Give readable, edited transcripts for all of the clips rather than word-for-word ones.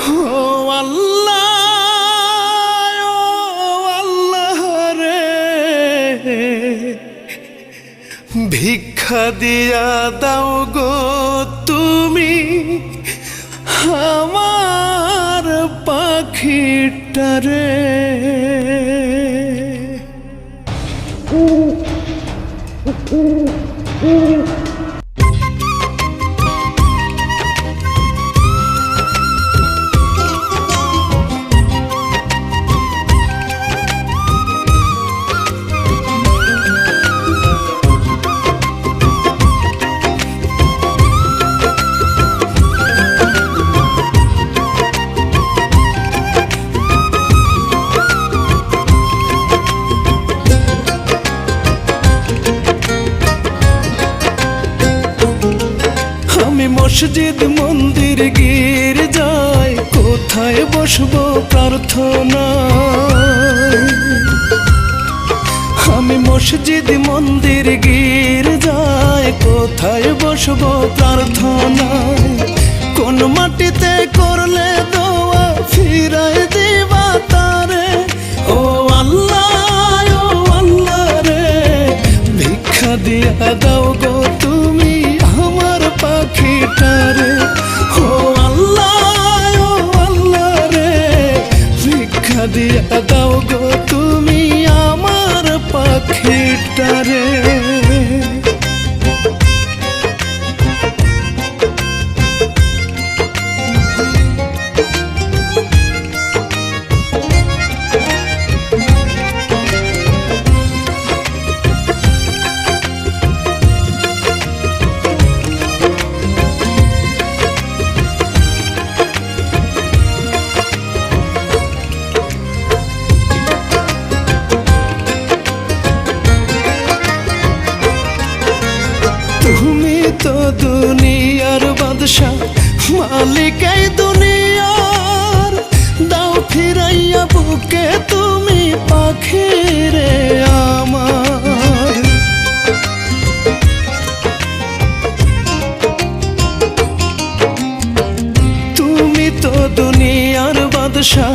ও আল্লাহ, ও আল্লাহ রে, ভিক্ষা দিয়া দাও গো তুমি আমার পাখিটারে। মসজিদ মন্দির গির্জায় কোথায় বসবো প্রার্থনা? আমি মসজিদ মন্দির গির্জায় কোথায় বসবো প্রার্থনা? কোন মাটিতে করলে দোয়া ফিরায় দিবা তারে? ও আল্লাহ, ও আল্লাহ রে, ভিক্ষা দিয়া দাও গো তুমি আমার পাখিটারে। ও আল্লাহ, ও আল্লাহ রে, ভিক্ষা দিয়া দাও গো তুমি আমার পাখিটারে। তুমি তো দুনিয়ার বাদশা, মালিক এই দুনিয়ার, দাও ফিরাইয়া বুকে তুমি পাখিরে আমার। তুমি তো দুনিয়ার বাদশা,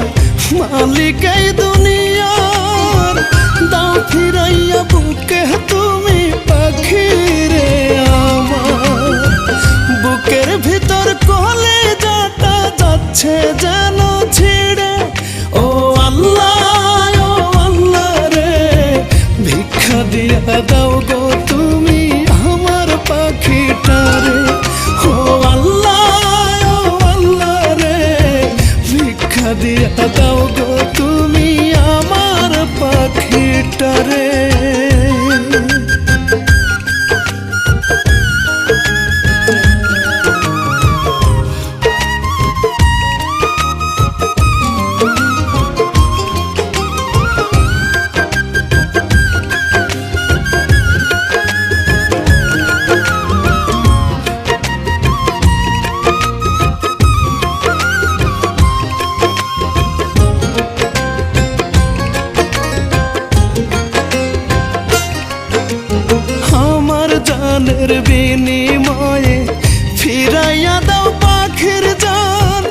মালিক এই দুনিয়ার, দাও ফিরাইয়া বুকে তুমি পাখিরে আমার। বুকের ভিতর কলেজাটা যাচ্ছে যেন ছিড়ে। ও আল্লাহ, ও আল্লাহ রে, ভিক্ষা দিয়া দাও গো তুমি আমার পাখিটারে। ও আল্লাহ, ও আল্লাহ রে, ভিক্ষা দিয়া দাও গো তুমি আমার পাখিটারে। জানের বিনিময়ে ফিরাইয়া দাও পাখির জান,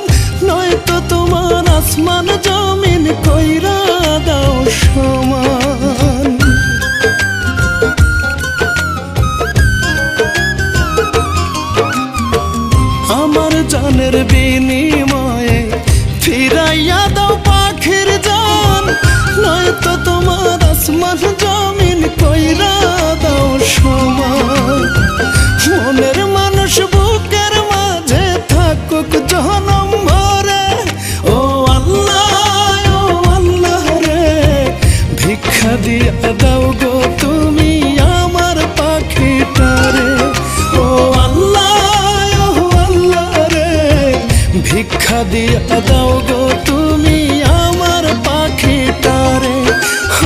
নয়তো তোমার আসমান জমিন কইরা দাও সমান। আমার জানের বিনিময়ে ফিরাইয়া দাও পাখির জান, নয়তো তোমার আসমান জমিন কইরা দাও সমান। মনের মানুষ বুকের মাঝে থাকুক জনম ভরে। ও আল্লাহ, ও আল্লাহ রে, ভিক্ষা দিয়া দাও গো তুমি আমার পাখিটারে। ও আল্লাহ, ও আল্লাহ রে, ভিক্ষা দিয়া দাও গো তুমি আমার পাখিটারে।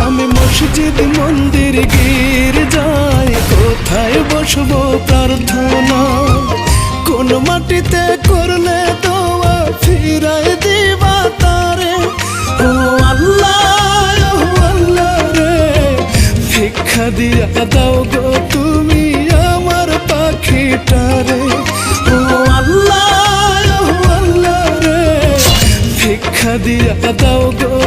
আমি মসজিদ মন্দির গির্জায় কোথায় বসবো প্রার্থনা? কোন মাটিতে করলে দোয়া ফিরায় দিবা তারে? ও আল্লাহ, ও আল্লাহ রে, ভিক্ষা দিয়া দাও গো তুমি আমার পাখিটারে। ও আল্লাহ, ও আল্লাহ রে, দেখা দিয়া দাও গো